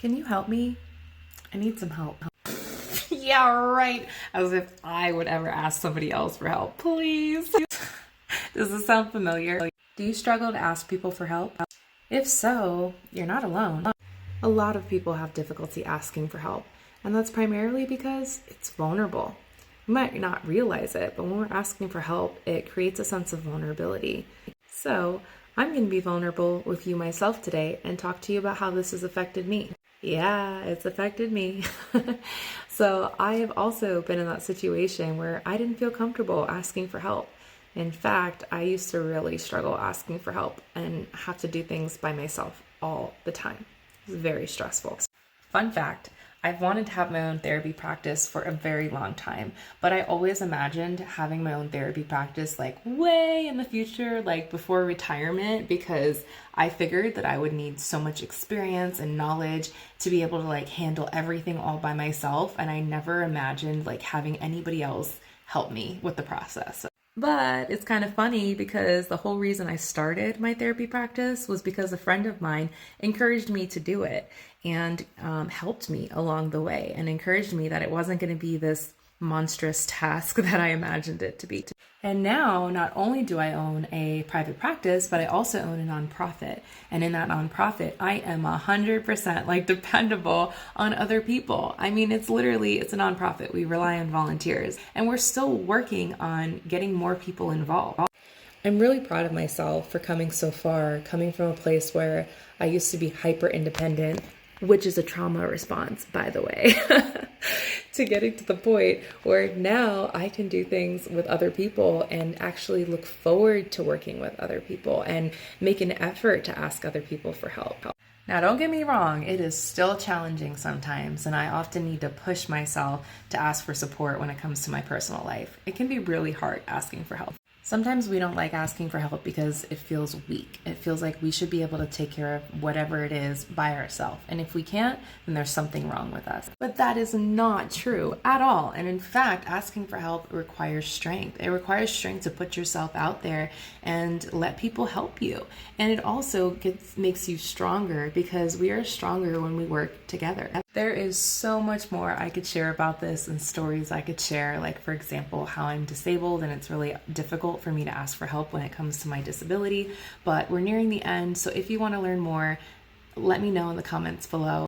Can you help me? I need some help. Yeah, right. As if I would ever ask somebody else for help. Please. Does this sound familiar? Do you struggle to ask people for help? If so, you're not alone. A lot of people have difficulty asking for help, and that's primarily because it's vulnerable. You might not realize it, but when we're asking for help, it creates a sense of vulnerability. So, I'm going to be vulnerable with you myself today and talk to you about how this has affected me. Yeah, it's affected me. So, I have also been in that situation where I didn't feel comfortable asking for help. In fact, I used to really struggle asking for help and have to do things by myself all the time. It was very stressful. Fun fact, I've wanted to have my own therapy practice for a very long time, but I always imagined having my own therapy practice like way in the future, like before retirement, because I figured that I would need so much experience and knowledge to be able to like handle everything all by myself, and I never imagined like having anybody else help me with the process. But it's kind of funny because the whole reason I started my therapy practice was because a friend of mine encouraged me to do it and helped me along the way and encouraged me that it wasn't going to be this monstrous task that I imagined it to be. And now, not only do I own a private practice, but I also own a nonprofit. And in that nonprofit, I am 100% like dependable on other people. I mean, it's a nonprofit. We rely on volunteers, and we're still working on getting more people involved. I'm really proud of myself for coming so far, coming from a place where I used to be hyper independent, which is a trauma response, by the way, to getting to the point where now I can do things with other people and actually look forward to working with other people and make an effort to ask other people for help. Now, don't get me wrong, it is still challenging sometimes, and I often need to push myself to ask for support when it comes to my personal life. It can be really hard asking for help. Sometimes we don't like asking for help because it feels weak. It feels like we should be able to take care of whatever it is by ourselves. And if we can't, then there's something wrong with us. But that is not true at all. And in fact, asking for help requires strength. It requires strength to put yourself out there and let people help you. And it also makes you stronger because we are stronger when we work together. There is so much more I could share about this and stories I could share, like for example, how I'm disabled and it's really difficult for me to ask for help when it comes to my disability, but we're nearing the end. So if you want to learn more, let me know in the comments below.